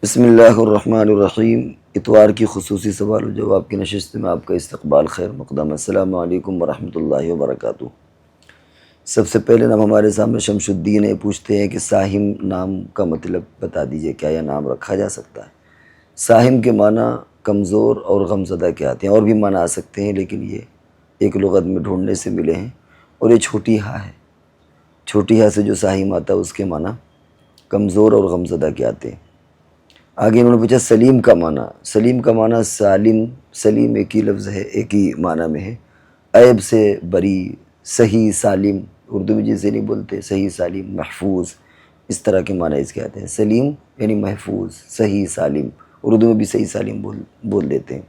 بسم اللہ الرحمن الرحیم۔ اتوار کی خصوصی سوال و جواب کی نشست میں آپ کا استقبال خیر مقدم۔ السلام علیکم ورحمۃ اللہ وبرکاتہ۔ سب سے پہلے نام ہمارے سامنے شمس الدین ہے، پوچھتے ہیں کہ ساہم نام کا مطلب بتا دیجئے، کیا یہ نام رکھا جا سکتا ہے؟ ساہم کے معنی کمزور اور غمزدہ کے آتے ہیں، اور بھی معنی آ سکتے ہیں لیکن یہ ایک لغت میں ڈھونڈنے سے ملے ہیں، اور یہ چھوٹی ہا ہے۔ چھوٹی ہا سے جو ساہم آتا ہے اس کے معنی کمزور اور غمزدہ کے آتے ہیں۔ آگے انہوں نے پوچھا سلیم کا معنی۔ سلیم کا معنی سالم، سلیم ایک ہی لفظ ہے، ایک ہی معنی میں ہے، عیب سے بری، صحیح سالم، اردو میں جسے نہیں بولتے صحیح سالم، محفوظ، اس طرح کے معنی اس کے آتے ہیں۔ سلیم یعنی محفوظ، صحیح سالم، اردو میں بھی صحیح سالم بول دیتے ہیں۔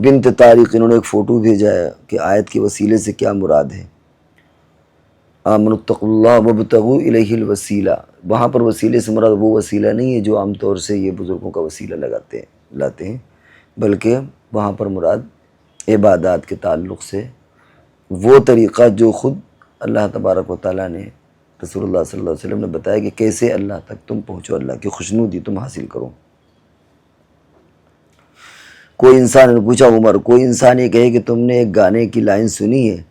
بنت طارق، انہوں نے ایک فوٹو بھیجا ہے کہ آیت کے وسیلے سے کیا مراد ہے؟ آمنوا اتقوا اللہ وابتغوا الیہ الوسیلہ، وہاں پر وسیلے سے مراد وہ وسیلہ نہیں ہے جو عام طور سے یہ بزرگوں کا وسیلہ لاتے ہیں، بلکہ وہاں پر مراد عبادات کے تعلق سے وہ طریقہ جو خود اللہ تبارک و تعالیٰ نے رسول اللہ صلی اللہ علیہ وسلم نے بتایا کہ کیسے اللہ تک تم پہنچو، اللہ کی خوشنودی تم حاصل کرو۔ کوئی انسان نے پوچھا عمر، کوئی انسان یہ کہے کہ تم نے ایک گانے کی لائن سنی ہے،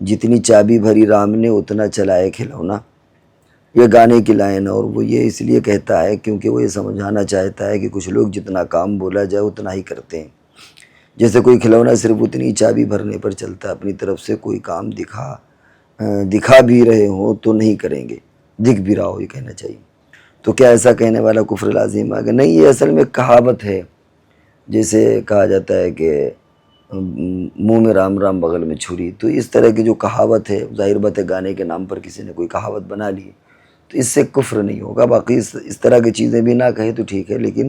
جتنی چابی بھری رام نے اتنا چلائے کھلونا؟ یہ گانے کی لائن، اور وہ یہ اس لیے کہتا ہے کیونکہ وہ یہ سمجھانا چاہتا ہے کہ کچھ لوگ جتنا کام بولا جائے اتنا ہی کرتے ہیں۔ جیسے کوئی کھلونا صرف اتنی چابی بھرنے پر چلتا ہے، اپنی طرف سے کوئی کام دکھا بھی رہے ہوں تو نہیں کریں گے، دکھ بھی رہا ہو، یہ کہنا چاہیے۔ تو کیا ایسا کہنے والا کفر لازم آگے؟ نہیں، یہ اصل میں کہاوت ہے، جیسے کہا جاتا ہے کہ منہ میں رام رام بغل میں چھری، تو اس طرح کی جو کہاوت ہے، ظاہر بات ہے گانے کے نام پر کسی نے کوئی کہاوت بنا لی تو اس سے کفر نہیں ہوگا۔ باقی اس طرح کی چیزیں بھی نہ کہے تو ٹھیک ہے، لیکن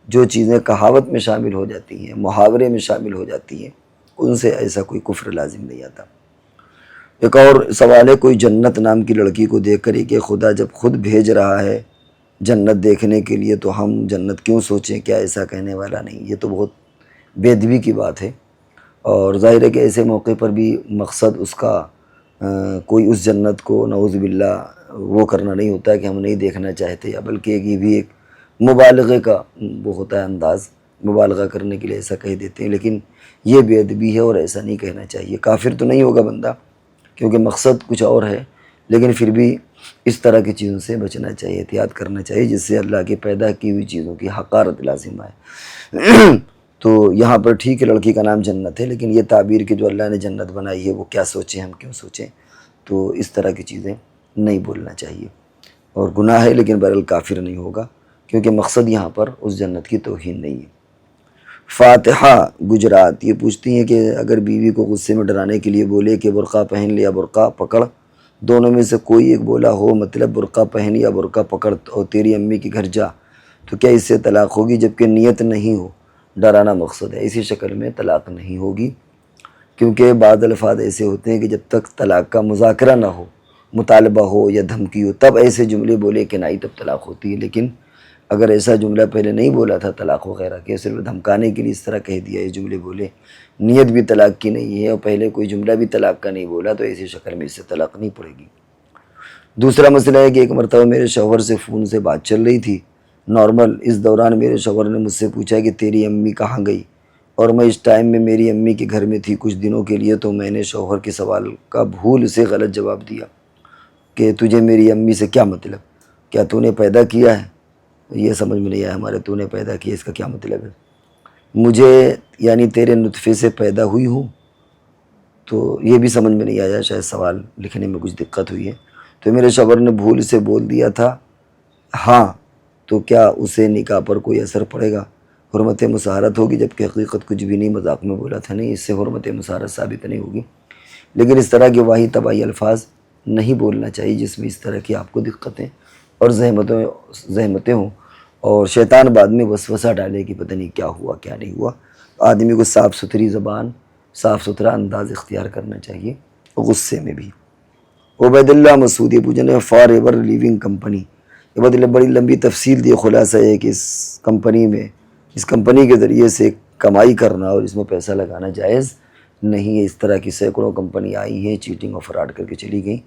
جو چیزیں کہاوت میں شامل ہو جاتی ہیں، محاورے میں شامل ہو جاتی ہیں، ان سے ایسا کوئی کفر لازم نہیں آتا۔ ایک اور سوال ہے، کوئی جنت نام کی لڑکی کو دیکھ کر کہ خدا جب خود بھیج رہا ہے جنت دیکھنے کے لیے تو ہم جنت کیوں سوچیں؟ کیا ایسا کہنے والا نہیں؟ یہ تو بہت بے ادبی کی بات ہے، اور ظاہر ہے کہ ایسے موقع پر بھی مقصد اس کا کوئی اس جنت کو نعوذ باللہ وہ کرنا نہیں ہوتا ہے کہ ہم نہیں دیکھنا چاہتے، یا بلکہ یہ بھی ایک مبالغے کا وہ ہوتا ہے انداز، مبالغہ کرنے کے لیے ایسا کہہ دیتے ہیں، لیکن یہ بے ادبی ہے اور ایسا نہیں کہنا چاہیے۔ کافر تو نہیں ہوگا بندہ کیونکہ مقصد کچھ اور ہے، لیکن پھر بھی اس طرح کی چیزوں سے بچنا چاہیے، احتیاط کرنا چاہیے، جس سے اللہ کی پیدا کی ہوئی چیزوں کی حقارت لازم آئے۔ تو یہاں پر ٹھیک ہے لڑکی کا نام جنت ہے، لیکن یہ تعبیر کہ جو اللہ نے جنت بنائی ہے وہ کیا سوچیں، ہم کیوں سوچیں؟ تو اس طرح کی چیزیں نہیں بولنا چاہیے، اور گناہ ہے لیکن بہرحال کافر نہیں ہوگا، کیونکہ مقصد یہاں پر اس جنت کی توہین نہیں ہے۔ فاتحہ گجرات، یہ پوچھتی ہیں کہ اگر بیوی کو غصے میں ڈرانے کے لیے بولے کہ برقع پہن لیا برقع پکڑ، دونوں میں سے کوئی ایک بولا ہو، مطلب برقع پہن یا برقع پکڑ اور تیری امی کے گھر جا، تو کیا اس سے طلاق ہوگی؟ جبکہ نیت نہیں ہو، ڈرانا مقصد ہے، اسی شکل میں طلاق نہیں ہوگی، کیونکہ بعض الفاظ ایسے ہوتے ہیں کہ جب تک طلاق کا مذاکرہ نہ ہو، مطالبہ ہو یا دھمکی ہو، تب ایسے جملے بولے کہ نہیں، تب طلاق ہوتی ہے۔ لیکن اگر ایسا جملہ پہلے نہیں بولا تھا طلاق وغیرہ کے، صرف دھمکانے کے لیے اس طرح کہہ دیا، یہ جملے بولے، نیت بھی طلاق کی نہیں ہے اور پہلے کوئی جملہ بھی طلاق کا نہیں بولا، تو ایسی شکل میں اس سے طلاق نہیں پڑے گی۔ دوسرا مسئلہ ہے کہ ایک مرتبہ میرے شوہر سے فون سے بات چل رہی تھی نارمل، اس دوران میرے شوہر نے مجھ سے پوچھا کہ تیری امی کہاں گئی، اور میں اس ٹائم میں میری امی کے گھر میں تھی کچھ دنوں کے لیے، تو میں نے شوہر کے سوال کا بھول سے غلط جواب دیا کہ تجھے میری امی سے کیا مطلب، کیا تو نے پیدا کیا ہے؟ یہ سمجھ میں نہیں آیا، ہمارے تو نے پیدا کیا اس کا کیا مطلب ہے؟ مجھے یعنی تیرے نطفے سے پیدا ہوئی ہوں؟ تو یہ بھی سمجھ میں نہیں آیا، شاید سوال لکھنے میں کچھ دقت ہوئی ہے۔ تو میرے شوہر نے بھول سے بول دیا تھا ہاں، تو کیا اسے نکاح پر کوئی اثر پڑے گا؟ حرمت مساہرت ہوگی، جبکہ حقیقت کچھ بھی نہیں، مذاق میں بولا تھا۔ نہیں، اس سے حرمت مساہرت ثابت نہیں ہوگی، لیکن اس طرح کے واہی طبعی الفاظ نہیں بولنا چاہیے جس میں اس طرح کی آپ کو دقتیں اور زحمتیں ہوں، اور شیطان بعد میں وسوسہ ڈالے کہ پتہ نہیں کیا ہوا کیا نہیں ہوا۔ آدمی کو صاف ستھری زبان، صاف ستھرا انداز اختیار کرنا چاہیے، غصے میں بھی۔ عبید اللہ مسعود پوچھنے فار ایور لیونگ کمپنی، یہ مطلب بڑی لمبی تفصیل دی، خلاصہ ہے کہ اس کمپنی کے ذریعے سے کمائی کرنا اور اس میں پیسہ لگانا جائز نہیں ہے۔ اس طرح کی سینکڑوں کمپنی آئی ہیں، چیٹنگ اور فراڈ کر کے چلی گئیں۔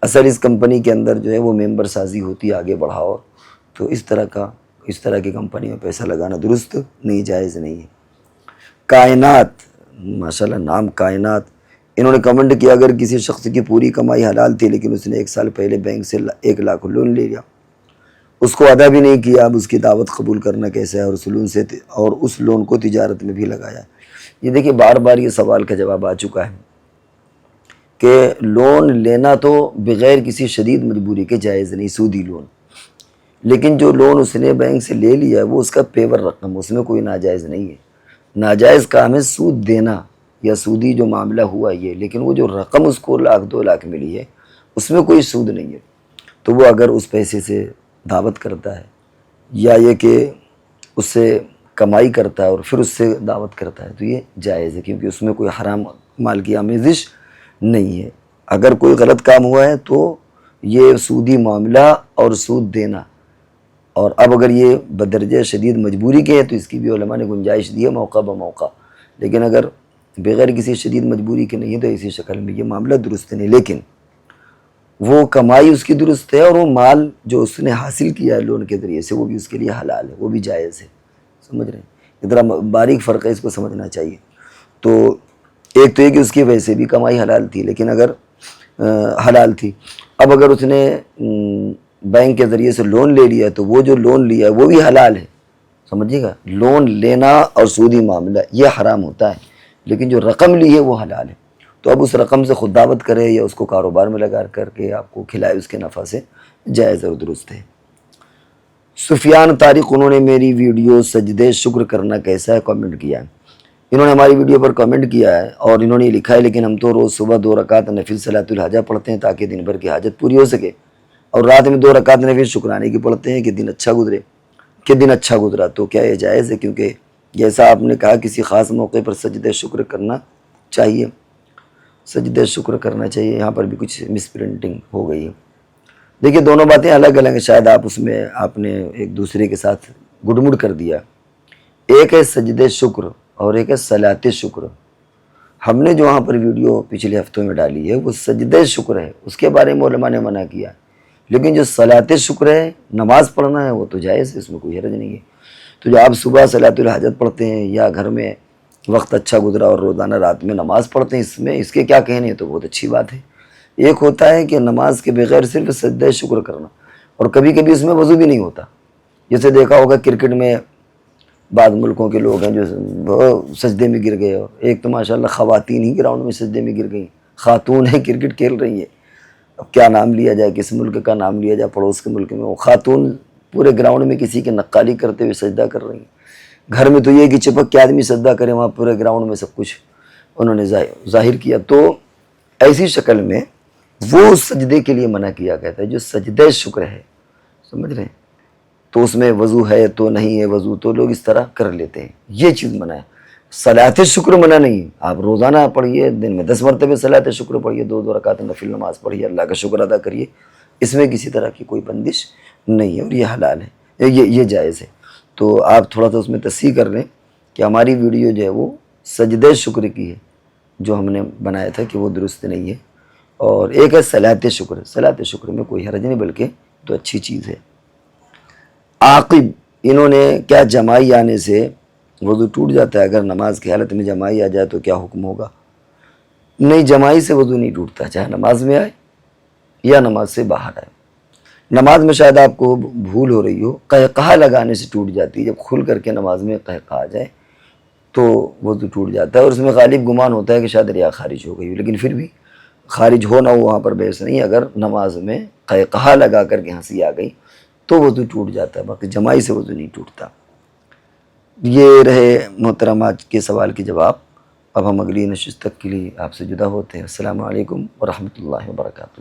اصل اس کمپنی کے اندر جو ہے وہ ممبر سازی ہوتی ہے، آگے بڑھاؤ تو اس طرح کی کمپنی میں پیسہ لگانا درست نہیں، جائز نہیں ہے۔ کائنات، ماشاءاللہ نام کائنات، انہوں نے کمنٹ کیا اگر کسی شخص کی پوری کمائی حلال تھی لیکن اس نے 1 سال پہلے بینک سے 1 لاکھ لون لے لیا، اس کو ادا بھی نہیں کیا، اب اس کی دعوت قبول کرنا کیسے ہے، اور اس لون کو تجارت میں بھی لگایا۔ یہ دیکھیے بار بار یہ سوال کا جواب آ چکا ہے کہ لون لینا تو بغیر کسی شدید مجبوری کے جائز نہیں، سودی لون، لیکن جو لون اس نے بینک سے لے لیا ہے وہ اس کا پیور رقم، اس میں کوئی ناجائز نہیں ہے۔ ناجائز کام ہے سود دینا یا سودی جو معاملہ ہوا یہ، لیکن وہ جو رقم اس کو 1 لاکھ 2 لاکھ ملی ہے اس میں کوئی سود نہیں ہے۔ تو وہ اگر اس پیسے سے دعوت کرتا ہے یا یہ کہ اس سے کمائی کرتا ہے اور پھر اس سے دعوت کرتا ہے تو یہ جائز ہے، کیونکہ اس میں کوئی حرام مال کی آمیزش نہیں ہے۔ اگر کوئی غلط کام ہوا ہے تو یہ سودی معاملہ اور سود دینا، اور اب اگر یہ بدرجہ شدید مجبوری کے ہے تو اس کی بھی علماء نے گنجائش دی ہے موقع بموقع، لیکن اگر بغیر کسی شدید مجبوری کے نہیں ہے تو اسی شکل میں یہ معاملہ درست نہیں، لیکن وہ کمائی اس کی درست ہے اور وہ مال جو اس نے حاصل کیا ہے لون کے ذریعے سے وہ بھی اس کے لیے حلال ہے، وہ بھی جائز ہے۔ سمجھ رہے ہیں؟ ذرا باریک فرق ہے، اس کو سمجھنا چاہیے۔ تو ایک تو یہ کہ اس کی ویسے بھی کمائی حلال تھی، لیکن اگر حلال تھی، اب اگر اس نے بینک کے ذریعے سے لون لے لیا تو وہ جو لون لیا ہے وہ بھی حلال ہے۔ سمجھیے گا، لون لینا اور سودی معاملہ یہ حرام ہوتا ہے، لیکن جو رقم لی ہے وہ حلال ہے۔ تو اب اس رقم سے خود دعوت کرے یا اس کو کاروبار میں لگا کر کے آپ کو کھلائے اس کے نفع سے جائز اور درست ہے۔ سفیان طارق، انہوں نے میری ویڈیو سجدے شکر کرنا کیسا ہے کامنٹ کیا ہے۔ انہوں نے ہماری ویڈیو پر کامنٹ کیا ہے اور انہوں نے لکھا ہے لیکن ہم تو روز صبح 2 رکعت نفل صلاۃ الحاجہ پڑھتے ہیں تاکہ دن بھر کی حاجت پوری ہو سکے، اور رات میں 2 رکعت نفل شکرانے کی پڑھتے ہیں کہ دن اچھا گزرا۔ تو کیا یہ جائز ہے؟ کیونکہ جیسا آپ نے کہا کسی خاص موقع پر سجدے شکر کرنا چاہیے، یہاں پر بھی کچھ مس پرنٹنگ ہو گئی ہے۔ دیکھیے دونوں باتیں الگ الگ ہیں، شاید آپ نے ایک دوسرے کے ساتھ گڑمڑ کر دیا۔ ایک ہے سجدے شکر اور ایک ہے صلاۃ شکر۔ ہم نے جو وہاں پر ویڈیو پچھلے ہفتوں میں ڈالی ہے وہ سجدے شکر ہے، اس کے بارے میں علماء نے منع کیا، لیکن جو صلاۃ شکر ہے نماز پڑھنا ہے وہ تو جائز ہے، اس میں کوئی حرج نہیں ہے۔ تو جو آپ صبح صلاۃ الحاجت پڑھتے ہیں یا گھر میں وقت اچھا گزرا اور روزانہ رات میں نماز پڑھتے ہیں، اس کے کیا کہنے ہیں، تو بہت اچھی بات ہے۔ ایک ہوتا ہے کہ نماز کے بغیر صرف سجدہ شکر کرنا، اور کبھی کبھی اس میں وضو بھی نہیں ہوتا، جیسے دیکھا ہوگا کرکٹ میں بعض ملکوں کے لوگ ہیں جو سجدے میں گر گئے، اور ایک تو ماشاءاللہ خواتین ہی گراؤنڈ میں سجدے میں گر گئیں، خاتون ہیں کرکٹ کھیل رہی ہیں، اب کیا نام لیا جائے، کس ملک کا نام لیا جائے، پڑوس کے ملک میں وہ خاتون پورے گراؤنڈ میں کسی کی نقالی کرتے ہوئے سجدہ کر رہی ہیں۔ گھر میں تو یہ کہ چپک کے آدمی سجدہ کرے، وہاں پورے گراؤنڈ میں سب کچھ انہوں نے ظاہر کیا۔ تو ایسی شکل میں وہ سجدے کے لیے منع کیا گیا ہے جو سجدہ شکر ہے، سمجھ رہے ہیں؟ تو اس میں وضو ہے تو نہیں ہے وضو، تو لوگ اس طرح کر لیتے ہیں، یہ چیز منع ہے۔ صلاۃ شکر منع نہیں، آپ روزانہ پڑھیے، دن میں 10 مرتبہ صلاۃ شکر پڑھیے، 2 رکعت نفل نماز پڑھیے، اللہ کا شکر ادا کریے، اس میں کسی طرح کی کوئی بندش نہیں ہے، اور یہ حلال ہے، یہ جائز ہے۔ تو آپ تھوڑا سا اس میں تصحیح کر لیں کہ ہماری ویڈیو جو ہے وہ سجدہ شکر کی ہے، جو ہم نے بنایا تھا کہ وہ درست نہیں ہے، اور ایک ہے صلاۃ شکر۔ صلاۃ شکر میں کوئی حرج نہیں، بلکہ تو اچھی چیز ہے۔ عاقب، انہوں نے کیا جمائی آنے سے وضو ٹوٹ جاتا ہے؟ اگر نماز کی حالت میں جمائی آ جائے تو کیا حکم ہوگا؟ نہیں، جمائی سے وضو نہیں ٹوٹتا، چاہے نماز میں آئے یا نماز سے باہر آئے۔ نماز میں شاید آپ کو بھول ہو رہی ہو، قہقہہ لگانے سے ٹوٹ جاتی ہے، جب کھل کر کے نماز میں قہقہہ آ جائے تو وضو ٹوٹ جاتا ہے، اور اس میں غالب گمان ہوتا ہے کہ شاید ریا خارج ہو گئی ہو، لیکن پھر بھی خارج ہو نہ ہو وہاں پر بحث نہیں، اگر نماز میں قہقہہ لگا کر کے ہنسی آ گئی تو وضو ٹوٹ جاتا ہے، باقی جمائی سے وضو نہیں ٹوٹتا۔ یہ رہے محترم آج کے سوال کے جواب۔ اب ہم اگلی نشست تک کے لیے آپ سے جدا ہوتے ہیں۔ السلام علیکم ورحمۃ اللہ وبرکاتہ۔